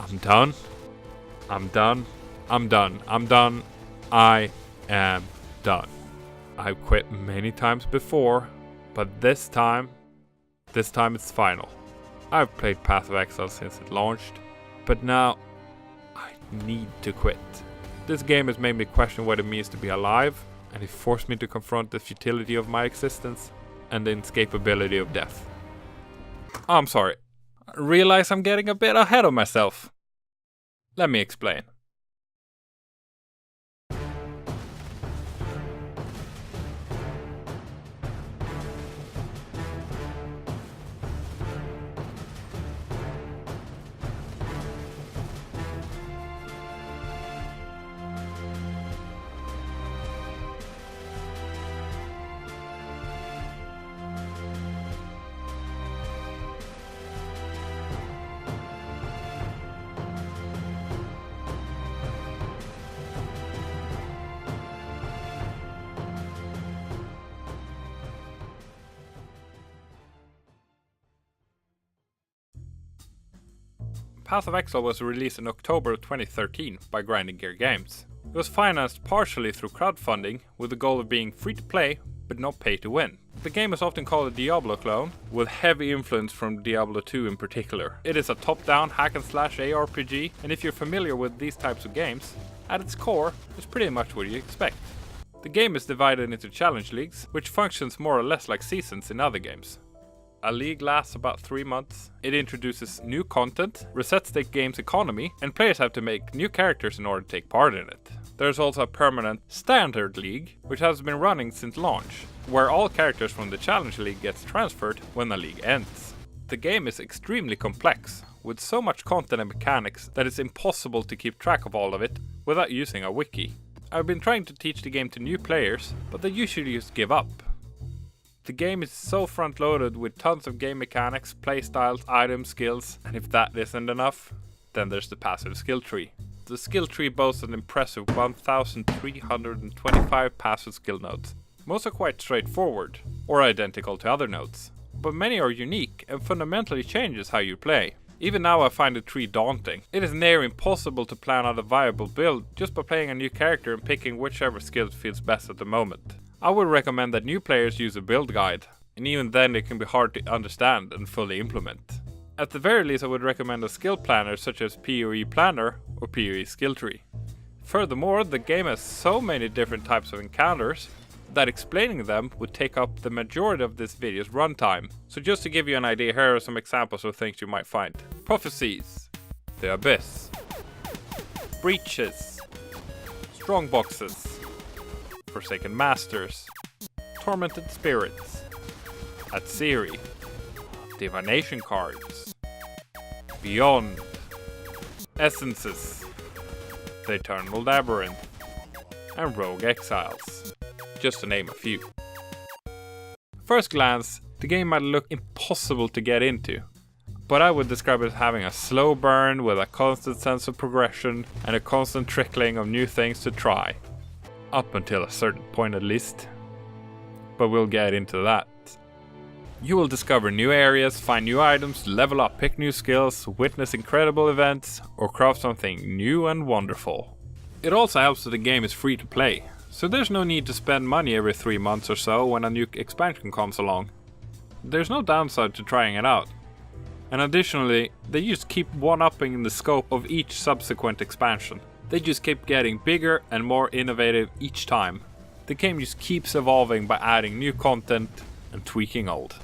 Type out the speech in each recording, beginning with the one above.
I'm done. I'm done. I'm done. I'm done. I am done. I've quit many times before, but this time it's final. I've played Path of Exile since it launched, but now I need to quit. This game has made me question what it means to be alive, and it forced me to confront the futility of my existence and the inescapability of death. Oh, I'm sorry. I realize I'm getting a bit ahead of myself. Let me explain. Path of Exile was released in October of 2013 by Grinding Gear Games. It was financed partially through crowdfunding with the goal of being free to play but not pay to win. The game is often called a Diablo clone, with heavy influence from Diablo 2 in particular. It is a top-down hack-and-slash ARPG, and if you're familiar with these types of games, at its core, it's pretty much what you expect. The game is divided into challenge leagues, which functions more or less like seasons in other games. A league lasts about 3 months, it introduces new content, resets the game's economy, and players have to make new characters in order to take part in it. There's also a permanent Standard League, which has been running since launch, where all characters from the Challenge League gets transferred when the league ends. The game is extremely complex, with so much content and mechanics that it's impossible to keep track of all of it without using a wiki. I've been trying to teach the game to new players, but they usually just give up. The game is so front-loaded with tons of game mechanics, playstyles, items, skills, and if that isn't enough, then there's the passive skill tree. The skill tree boasts an impressive 1,325 passive skill nodes. Most are quite straightforward, or identical to other nodes, but many are unique and fundamentally changes how you play. Even now I find the tree daunting. It is near impossible to plan out a viable build just by playing a new character and picking whichever skill feels best at the moment. I would recommend that new players use a build guide, and even then it can be hard to understand and fully implement. At the very least I would recommend a skill planner such as PoE Planner or PoE Skill Tree. Furthermore, the game has so many different types of encounters that explaining them would take up the majority of this video's runtime. So just to give you an idea, here are some examples of things you might find. Prophecies, the Abyss, Breaches, Strongboxes, Forsaken Masters, Tormented Spirits, Atsiri, Divination Cards, Beyond, Essences, The Eternal Labyrinth, and Rogue Exiles, just to name a few. First glance, the game might look impossible to get into, but I would describe it as having a slow burn with a constant sense of progression and a constant trickling of new things to try. Up until a certain point at least. But we'll get into that. You will discover new areas, find new items, level up, pick new skills, witness incredible events, or craft something new and wonderful. It also helps that the game is free to play, so there's no need to spend money every 3 months or so when a new expansion comes along. There's no downside to trying it out. And additionally, they just keep one-upping the scope of each subsequent expansion. They just keep getting bigger and more innovative each time. The game just keeps evolving by adding new content and tweaking old.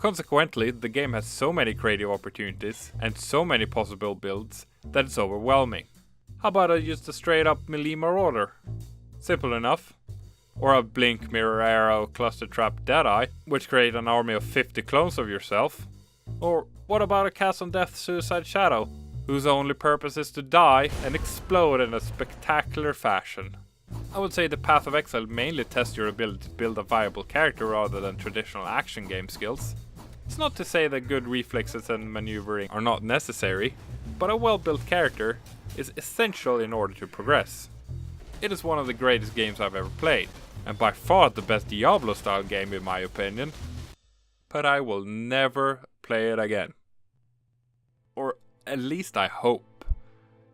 Consequently, the game has so many creative opportunities and so many possible builds that it's overwhelming. How about just a straight up melee marauder? Simple enough. Or a blink, mirror, arrow, cluster trap, deadeye, which create an army of 50 clones of yourself. Or what about a cast on death suicide shadow, whose only purpose is to die and explode in a spectacular fashion. I would say the Path of Exile mainly tests your ability to build a viable character rather than traditional action game skills. It's not to say that good reflexes and maneuvering are not necessary, but a well-built character is essential in order to progress. It is one of the greatest games I've ever played, and by far the best Diablo-style game in my opinion, but I will never play it again. Or At least I hope.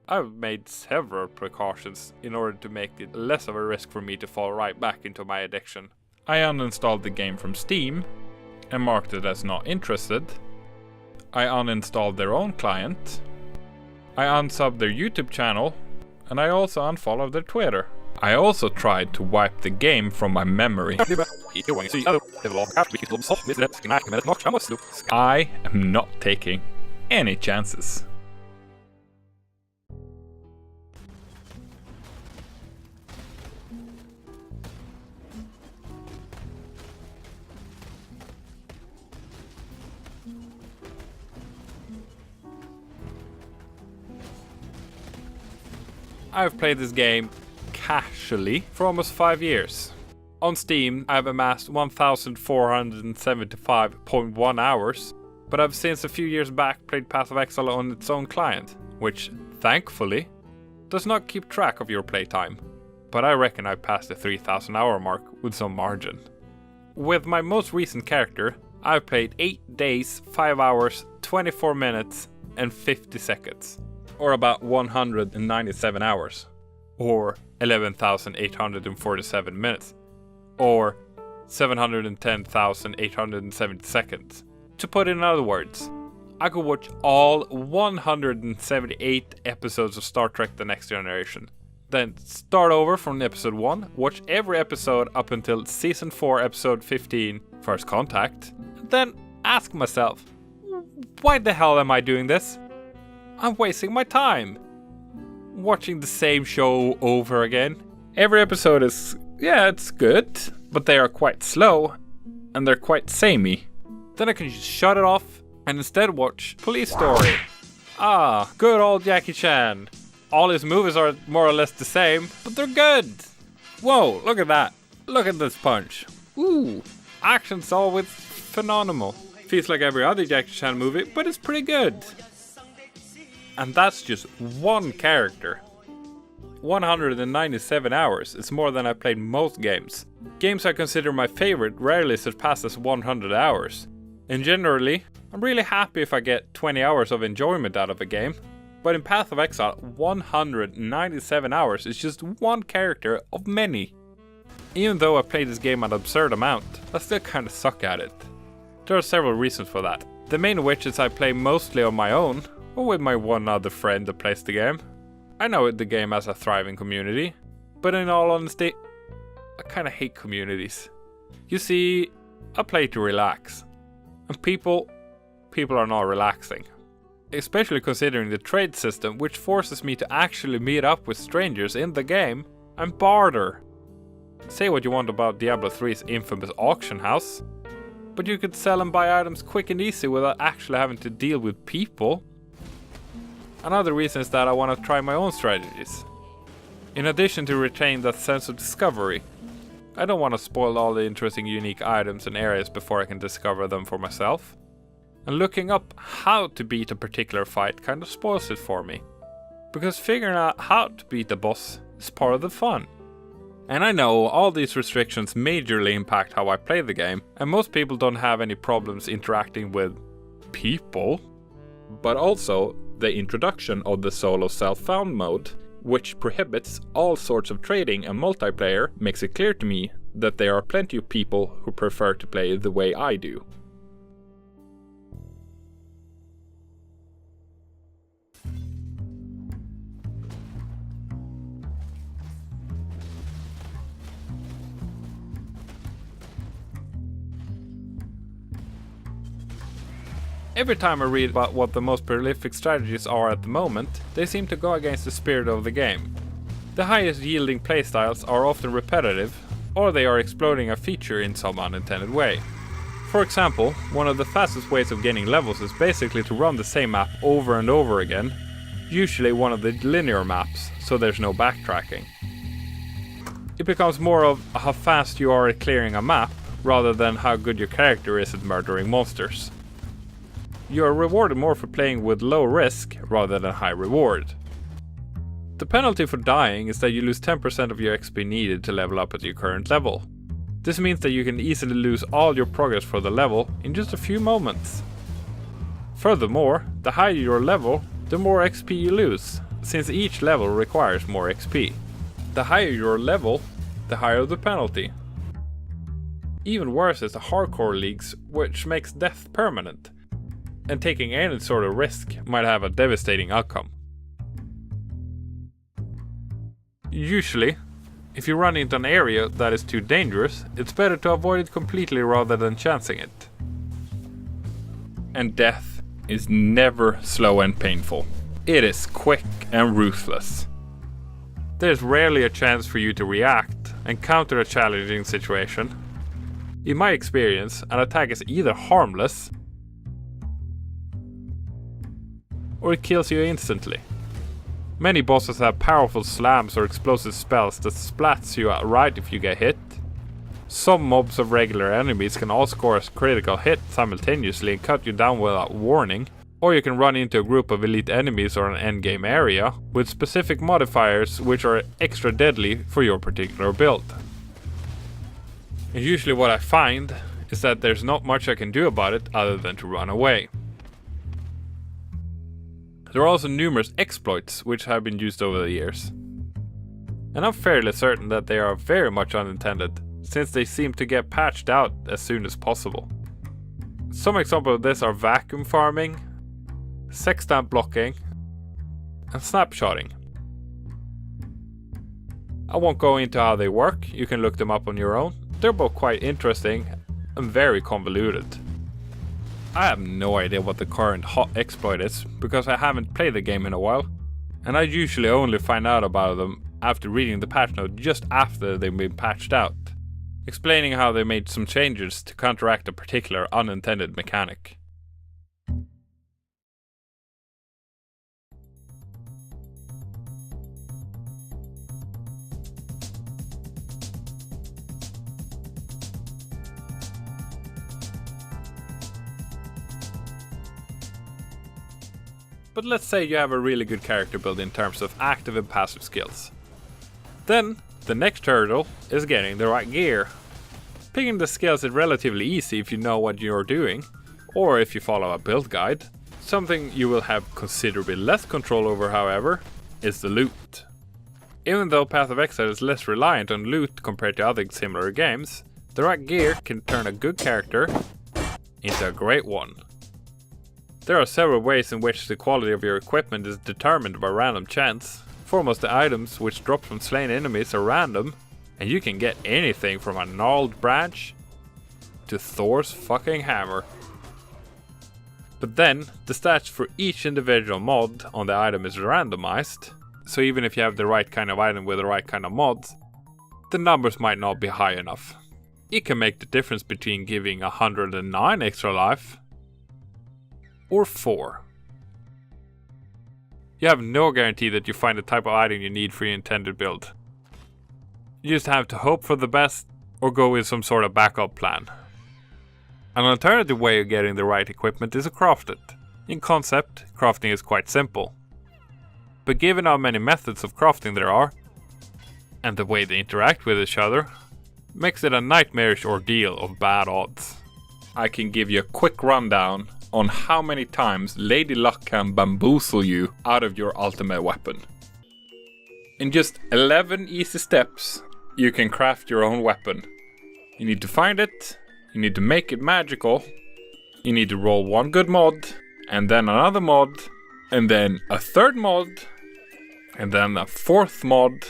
I've made several precautions in order to make it less of a risk for me to fall right back into my addiction. I uninstalled the game from Steam and marked it as not interested. I uninstalled their own client. I unsubbed their YouTube channel, and I also unfollowed their Twitter. I also tried to wipe the game from my memory. I am not taking any chances. I've played this game casually for almost 5 years. On Steam, I've amassed 1,475.1 hours, but I've since a few years back played Path of Exile on its own client, which, thankfully, does not keep track of your playtime. But I reckon I've passed the 3,000 hour mark with some margin. With my most recent character, I've played 8 days, 5 hours, 24 minutes, and 50 seconds. Or about 197 hours. Or 11,847 minutes. Or 710,870 seconds. To put it in other words, I could watch all 178 episodes of Star Trek The Next Generation. Then start over from episode 1, watch every episode up until season 4 episode 15, First Contact. Then ask myself, why the hell am I doing this? I'm wasting my time. Watching the same show over again. Every episode is, it's good, but they are quite slow, and they're quite samey. Then I can just shut it off, and instead watch Police Story. Ah, good old Jackie Chan. All his movies are more or less the same, but they're good. Whoa, look at that. Look at this punch. Ooh, action's always phenomenal. Feels like every other Jackie Chan movie, but it's pretty good. And that's just one character. 197 hours is more than I played most games. Games I consider my favorite rarely surpasses 100 hours. And generally, I'm really happy if I get 20 hours of enjoyment out of a game. But in Path of Exile, 197 hours is just one character of many. Even though I played this game an absurd amount, I still kinda suck at it. There are several reasons for that. The main of which is I play mostly on my own, or with my one other friend that plays the game. I know the game has a thriving community, but in all honesty, I kinda hate communities. You see, I play to relax, and people are not relaxing. Especially considering the trade system, which forces me to actually meet up with strangers in the game and barter. Say what you want about Diablo 3's infamous auction house, but you could sell and buy items quick and easy without actually having to deal with people. Another reason is that I want to try my own strategies. In addition to retain that sense of discovery, I don't want to spoil all the interesting unique items and areas before I can discover them for myself. And looking up how to beat a particular fight kind of spoils it for me. Because figuring out how to beat a boss is part of the fun. And I know all these restrictions majorly impact how I play the game, and most people don't have any problems interacting with people. But also, the introduction of the solo self-found mode, which prohibits all sorts of trading and multiplayer, makes it clear to me that there are plenty of people who prefer to play the way I do. Every time I read about what the most prolific strategies are at the moment, they seem to go against the spirit of the game. The highest yielding playstyles are often repetitive, or they are exploiting a feature in some unintended way. For example, one of the fastest ways of gaining levels is basically to run the same map over and over again, usually one of the linear maps, so there's no backtracking. It becomes more of how fast you are at clearing a map, rather than how good your character is at murdering monsters. You are rewarded more for playing with low risk rather than high reward. The penalty for dying is that you lose 10% of your XP needed to level up at your current level. This means that you can easily lose all your progress for the level in just a few moments. Furthermore, the higher your level, the more XP you lose, since each level requires more XP. The higher your level, the higher the penalty. Even worse is the hardcore leagues, which makes death permanent, and taking any sort of risk might have a devastating outcome. Usually, if you run into an area that is too dangerous, it's better to avoid it completely rather than chancing it. And death is never slow and painful. It is quick and ruthless. There's rarely a chance for you to react and counter a challenging situation. In my experience, an attack is either harmless or it kills you instantly. Many bosses have powerful slams or explosive spells that splats you outright if you get hit. Some mobs of regular enemies can all score a critical hit simultaneously and cut you down without warning, or you can run into a group of elite enemies or an endgame area with specific modifiers which are extra deadly for your particular build. And usually what I find is that there's not much I can do about it other than to run away. There are also numerous exploits which have been used over the years. And I'm fairly certain that they are very much unintended, since they seem to get patched out as soon as possible. Some examples of this are vacuum farming, Sextant blocking, and Snapshotting. I won't go into how they work, you can look them up on your own. They're both quite interesting and very convoluted. I have no idea what the current hot exploit is, because I haven't played the game in a while, and I usually only find out about them after reading the patch note just after they've been patched out, explaining how they made some changes to counteract a particular unintended mechanic. But let's say you have a really good character build in terms of active and passive skills. Then, the next hurdle is getting the right gear. Picking the skills is relatively easy if you know what you're doing, or if you follow a build guide. Something you will have considerably less control over, however, is the loot. Even though Path of Exile is less reliant on loot compared to other similar games, the right gear can turn a good character into a great one. There are several ways in which the quality of your equipment is determined by random chance. Foremost, the items which drop from slain enemies are random, and you can get anything from a gnarled branch to Thor's fucking hammer. But then, the stats for each individual mod on the item is randomized, so even if you have the right kind of item with the right kind of mods, the numbers might not be high enough. It can make the difference between giving 109 extra life or 4. You have no guarantee that you find the type of item you need for your intended build. You just have to hope for the best or go with some sort of backup plan. An alternative way of getting the right equipment is to craft it. In concept, crafting is quite simple. But given how many methods of crafting there are, and the way they interact with each other, makes it a nightmarish ordeal of bad odds. I can give you a quick rundown on how many times Lady Luck can bamboozle you out of your ultimate weapon. In just 11 easy steps, you can craft your own weapon. You need to find it, you need to make it magical, you need to roll one good mod, and then another mod, and then a third mod, and then a fourth mod.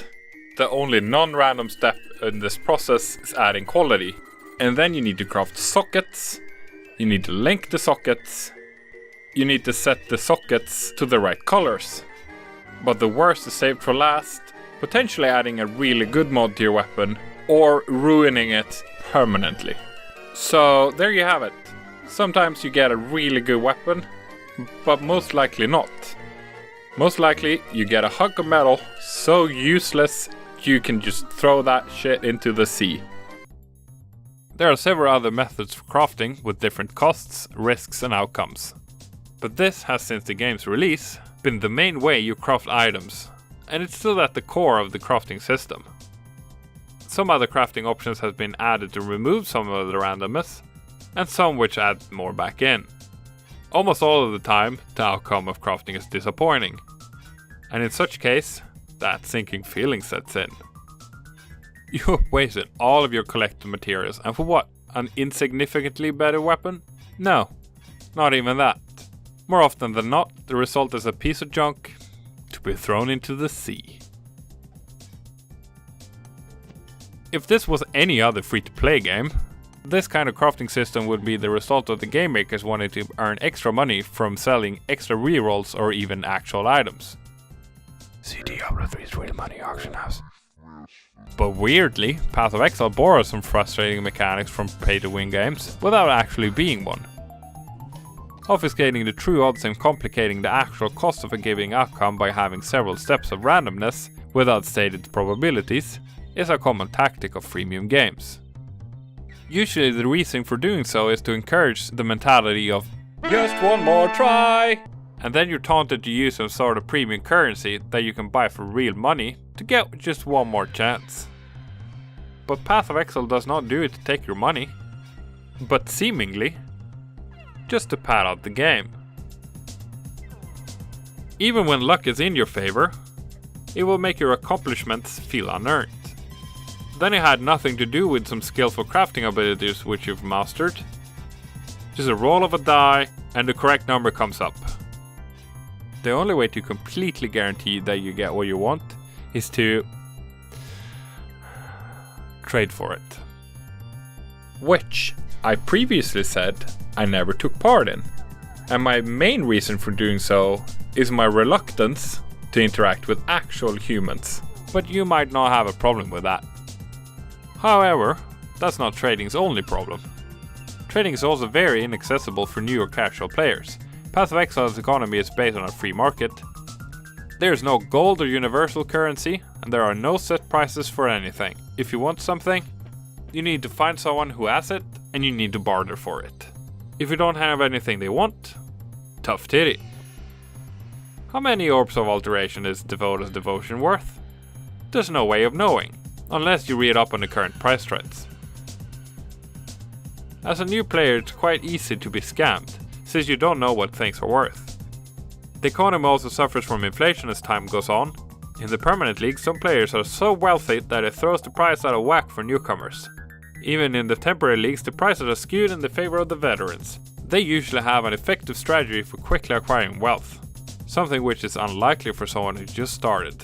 The only non-random step in this process is adding quality. And then you need to craft sockets. You need to link the sockets. You need to set the sockets to the right colors. But the worst is saved for last, potentially adding a really good mod to your weapon, or ruining it permanently. So there you have it. Sometimes you get a really good weapon, but most likely not. Most likely you get a hunk of metal so useless you can just throw that shit into the sea. There are several other methods for crafting with different costs, risks and outcomes. But this has since the game's release been the main way you craft items, and it's still at the core of the crafting system. Some other crafting options have been added to remove some of the randomness, and some which add more back in. Almost all of the time, the outcome of crafting is disappointing. And in such case, that sinking feeling sets in. You have wasted all of your collected materials, and for what? An insignificantly better weapon? No, not even that. More often than not, the result is a piece of junk to be thrown into the sea. If this was any other free-to-play game, this kind of crafting system would be the result of the game makers wanting to earn extra money from selling extra rerolls or even actual items. See Diablo 3's free money auction house. But weirdly, Path of Exile borrows some frustrating mechanics from pay-to-win games without actually being one. Obfuscating the true odds and complicating the actual cost of a given outcome by having several steps of randomness without stated probabilities is a common tactic of freemium games. Usually the reason for doing so is to encourage the mentality of just one more try, and then you're taunted to use some sort of premium currency that you can buy for real money to get just one more chance. But Path of Exile does not do it to take your money, but seemingly just to pad out the game. Even when luck is in your favor, it will make your accomplishments feel unearned. Then it had nothing to do with some skillful crafting abilities which you've mastered. Just a roll of a die and the correct number comes up. The only way to completely guarantee that you get what you want is to trade for it. Which I previously said I never took part in. And my main reason for doing so is my reluctance to interact with actual humans. But you might not have a problem with that. However, that's not trading's only problem. Trading is also very inaccessible for new or casual players. Path of Exile's economy is based on a free market. There is no gold or universal currency, and there are no set prices for anything. If you want something, you need to find someone who has it, and you need to barter for it. If you don't have anything they want, tough titty. How many orbs of alteration is Devota's devotion worth? There's no way of knowing, unless you read up on the current price trends. As a new player, it's quite easy to be scammed, since you don't know what things are worth. The economy also suffers from inflation as time goes on. In the permanent league, some players are so wealthy that it throws the price out of whack for newcomers. Even in the temporary leagues, the prices are skewed in the favor of the veterans. They usually have an effective strategy for quickly acquiring wealth, something which is unlikely for someone who just started.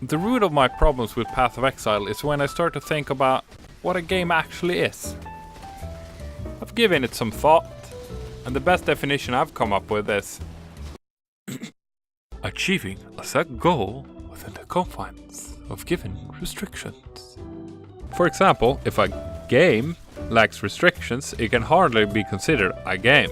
The root of my problems with Path of Exile is when I start to think about what a game actually is. I've given it some thought, and the best definition I've come up with is achieving a set goal within the confines of given restrictions. For example, if a game lacks restrictions, it can hardly be considered a game.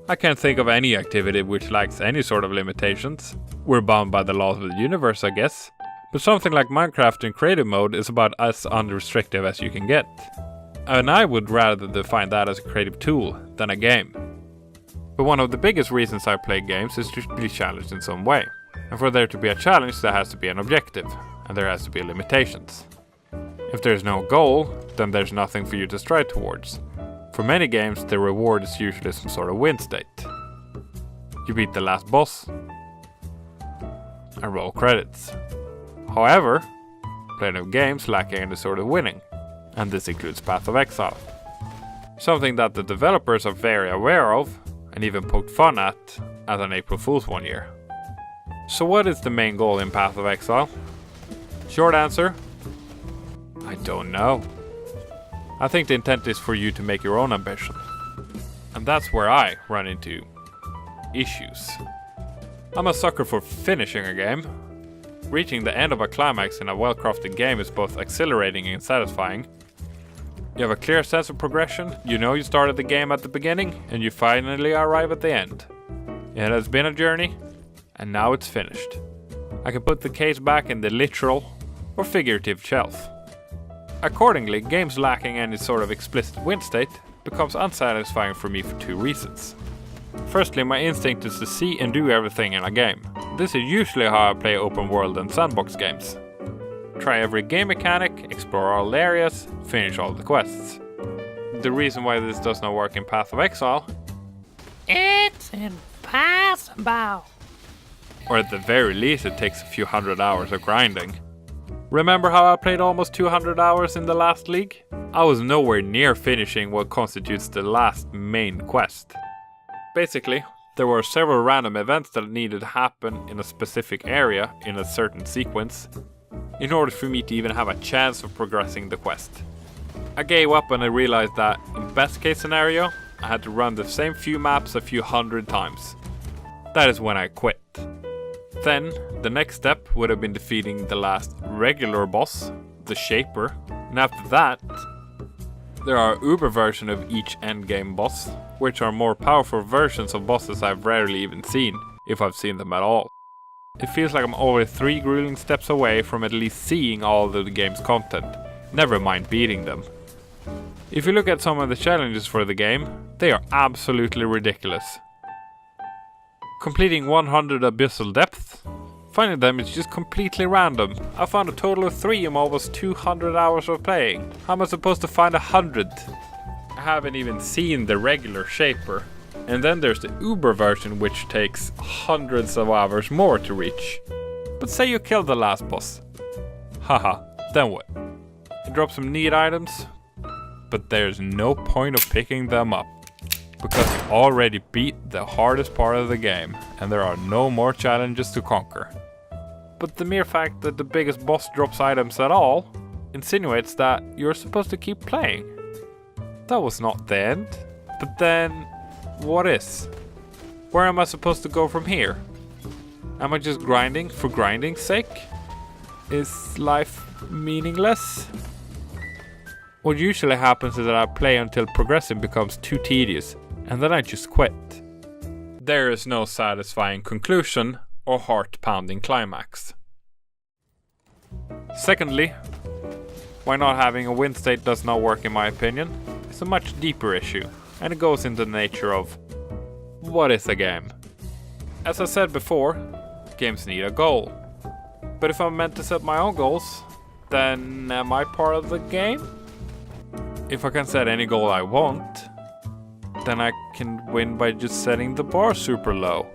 I can't think of any activity which lacks any sort of limitations. We're bound by the laws of the universe, I guess. But something like Minecraft in creative mode is about as unrestrictive as you can get. And I would rather define that as a creative tool than a game. But one of the biggest reasons I play games is to be challenged in some way. And for there to be a challenge, there has to be an objective, and there has to be limitations. If there's no goal, then there's nothing for you to strive towards. For many games, the reward is usually some sort of win state. You beat the last boss, and roll credits. However, plenty of games lack any sort of winning, and this includes Path of Exile. Something that the developers are very aware of, and even poked fun at an April Fool's one year. So what is the main goal in Path of Exile? Short answer, I don't know. I think the intent is for you to make your own ambition. And that's where I run into issues. I'm a sucker for finishing a game. Reaching the end of a climax in a well-crafted game is both exhilarating and satisfying. You have a clear sense of progression, you know you started the game at the beginning, and you finally arrive at the end. It has been a journey, and now it's finished. I can put the case back in the literal or figurative shelf. Accordingly, games lacking any sort of explicit win state becomes unsatisfying for me for two reasons. Firstly, my instinct is to see and do everything in a game. This is usually how I play open world and sandbox games. Try every game mechanic, explore all areas, finish all the quests. The reason why this does not work in Path of Exile, it's impossible. Or at the very least it takes a few hundred hours of grinding. Remember how I played almost 200 hours in the last league? I was nowhere near finishing what constitutes the last main quest. Basically, there were several random events that needed to happen in a specific area in a certain sequence in order for me to even have a chance of progressing the quest. I gave up when I realized that, in best case scenario, I had to run the same few maps a few hundred times. That is when I quit. Then, the next step would have been defeating the last regular boss, the Shaper, and after that, there are uber versions of each endgame boss, which are more powerful versions of bosses I've rarely even seen, if I've seen them at all. It feels like I'm already 3 grueling steps away from at least seeing all of the game's content, never mind beating them. If you look at some of the challenges for the game, they are absolutely ridiculous. Completing 100 abyssal depths? Finding them is just completely random. I found a total of 3 in almost 200 hours of playing. How am I supposed to find 100? I haven't even seen the regular Shaper. And then there's the Uber version, which takes hundreds of hours more to reach. But say you kill the last boss. Haha, then what? You drop some neat items, but there's no point of picking them up, because you already beat the hardest part of the game, and there are no more challenges to conquer. But the mere fact that the biggest boss drops items at all insinuates that you're supposed to keep playing. That was not the end. But then, what is? Where am I supposed to go from here? Am I just grinding for grinding's sake? Is life meaningless? What usually happens is that I play until progressing becomes too tedious, and then I just quit. There is no satisfying conclusion or heart-pounding climax. Secondly, why not having a win state does not work in my opinion is a much deeper issue, and it goes into the nature of what is a game? As I said before, games need a goal. But if I'm meant to set my own goals, then am I part of the game? If I can set any goal I want, then I can win by just setting the bar super low.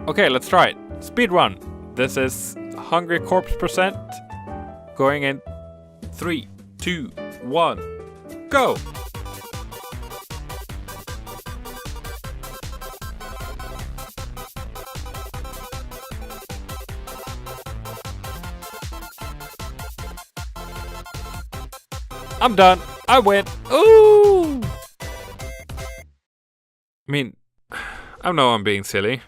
Okay, let's try it. Speedrun. This is Hungry Corpse percent. Going in 3, 2, 1, go! I'm done. I win. Ooh! I mean, I know I'm being silly.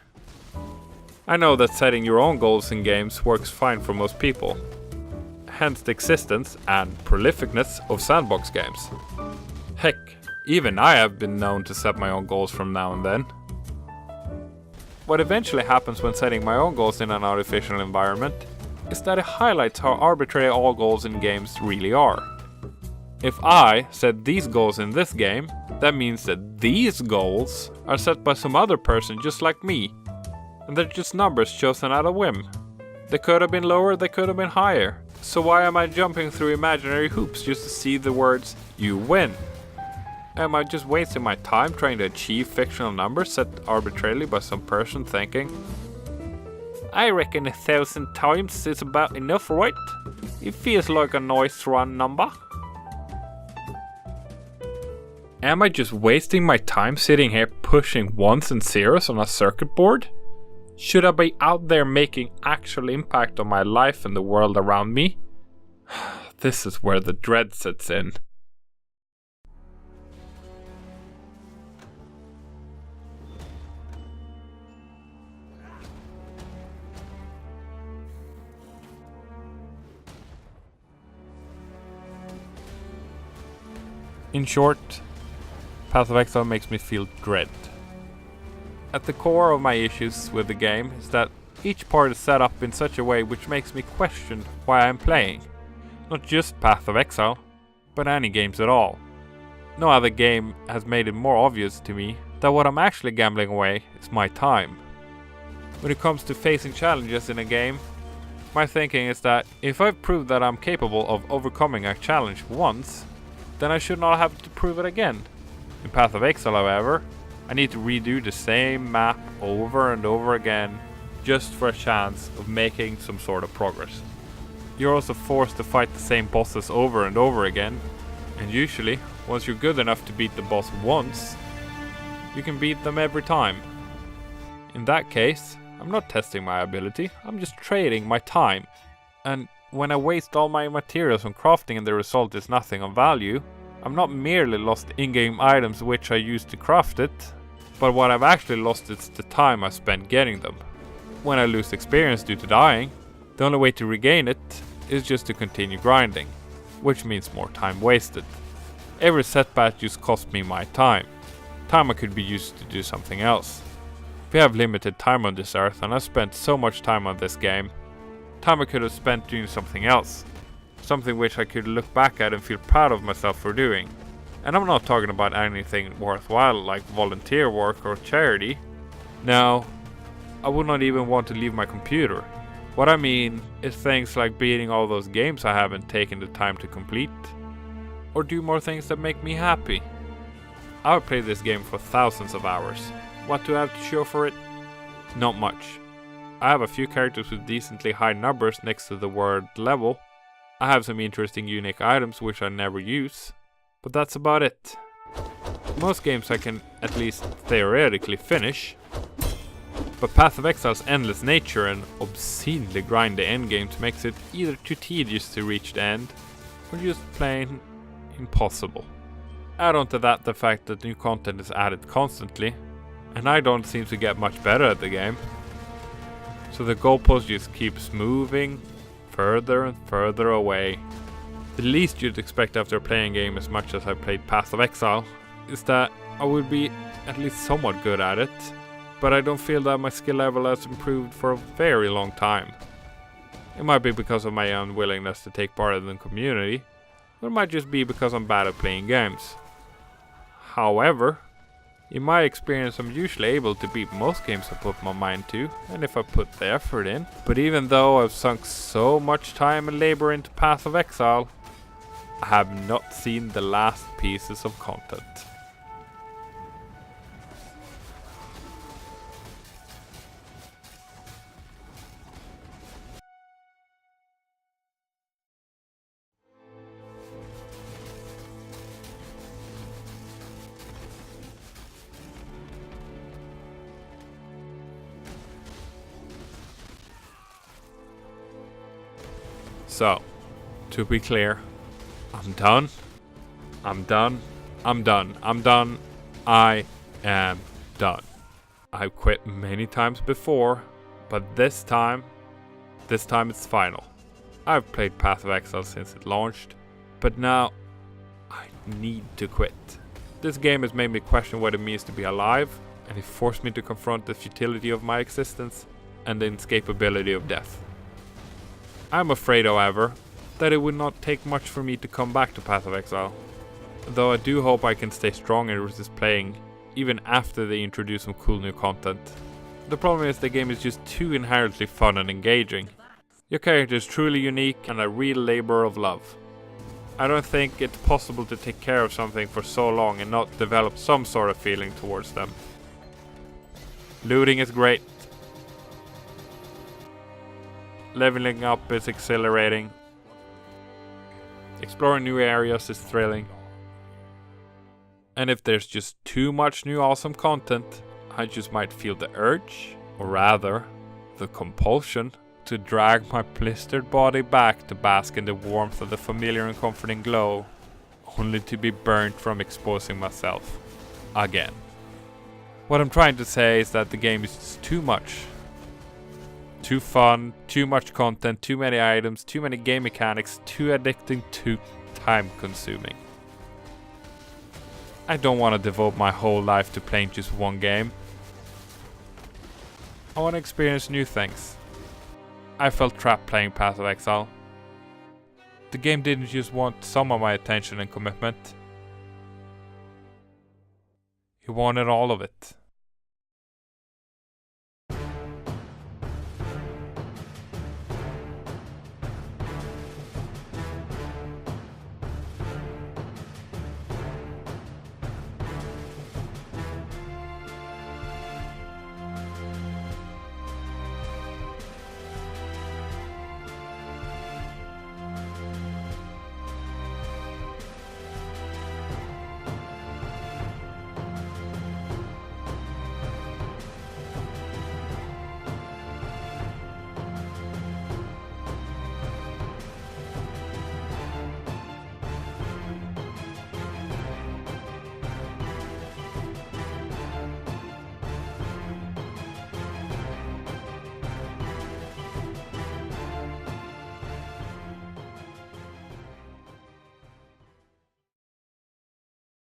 I know that setting your own goals in games works fine for most people. Hence the existence and prolificness of sandbox games. Heck, even I have been known to set my own goals from now and then. What eventually happens when setting my own goals in an artificial environment is that it highlights how arbitrary all goals in games really are. If I set these goals in this game, that means that these goals are set by some other person just like me. And they're just numbers chosen at a whim. They could have been lower, they could have been higher. So why am I jumping through imaginary hoops just to see the words, "You win"? Am I just wasting my time trying to achieve fictional numbers set arbitrarily by some person thinking, "I reckon 1,000 times is about enough, right? It feels like a nice round number." Am I just wasting my time sitting here pushing ones and zeros on a circuit board? Should I be out there making actual impact on my life and the world around me? This is where the dread sets in. In short, Path of Exile makes me feel dread. At the core of my issues with the game is that each part is set up in such a way which makes me question why I'm playing. Not just Path of Exile, but any games at all. No other game has made it more obvious to me that what I'm actually gambling away is my time. When it comes to facing challenges in a game, my thinking is that if I've proved that I'm capable of overcoming a challenge once, then I should not have to prove it again. In Path of Exile, however, I need to redo the same map over and over again just for a chance of making some sort of progress. You're also forced to fight the same bosses over and over again, and usually, once you're good enough to beat the boss once, you can beat them every time. In that case, I'm not testing my ability, I'm just trading my time. And when I waste all my materials on crafting and the result is nothing of value, I'm not merely lost in-game items which I used to craft it, but what I've actually lost is the time I spent getting them. When I lose experience due to dying, the only way to regain it is just to continue grinding, which means more time wasted. Every setback just cost me my time. Time I could be used to do something else. We have limited time on this earth and I've spent so much time on this game. Time I could have spent doing something else. Something which I could look back at and feel proud of myself for doing. And I'm not talking about anything worthwhile like volunteer work or charity. No, I would not even want to leave my computer. What I mean is things like beating all those games I haven't taken the time to complete. Or do more things that make me happy. I would play this game for thousands of hours. What do I have to show for it? Not much. I have a few characters with decently high numbers next to the word level. I have some interesting unique items which I never use. But that's about it. Most games I can at least theoretically finish. But Path of Exile's endless nature and obscenely grindy endgames makes it either too tedious to reach the end, or just plain impossible. Add on to that the fact that new content is added constantly, and I don't seem to get much better at the game. So the goalpost just keeps moving further and further away. The least you'd expect after playing a game as much as I played Path of Exile is that I would be at least somewhat good at it, but I don't feel that my skill level has improved for a very long time. It might be because of my unwillingness to take part in the community, or it might just be because I'm bad at playing games. However, in my experience I'm usually able to beat most games I put my mind to, and if I put the effort in. But even though I've sunk so much time and labor into Path of Exile, I have not seen the last pieces of content. So, to be clear, I'm done. I'm done. I'm done. I'm done. I am done. I've quit many times before, but this time it's final. I've played Path of Exile since it launched, but now I need to quit. This game has made me question what it means to be alive, and it forced me to confront the futility of my existence and the inescapability of death. I'm afraid, however, that it would not take much for me to come back to Path of Exile, though I do hope I can stay strong and resist playing even after they introduce some cool new content. The problem is the game is just too inherently fun and engaging. Your character is truly unique and a real labor of love. I don't think it's possible to take care of something for so long and not develop some sort of feeling towards them. Looting is great. Leveling up is exhilarating. Exploring new areas is thrilling. And if there's just too much new awesome content, I just might feel the urge, or rather, the compulsion, to drag my blistered body back to bask in the warmth of the familiar and comforting glow, only to be burnt from exposing myself again. What I'm trying to say is that the game is just too much. Too fun, too much content, too many items, too many game mechanics, too addicting, too time consuming. I don't want to devote my whole life to playing just one game. I want to experience new things. I felt trapped playing Path of Exile. The game didn't just want some of my attention and commitment. He wanted all of it.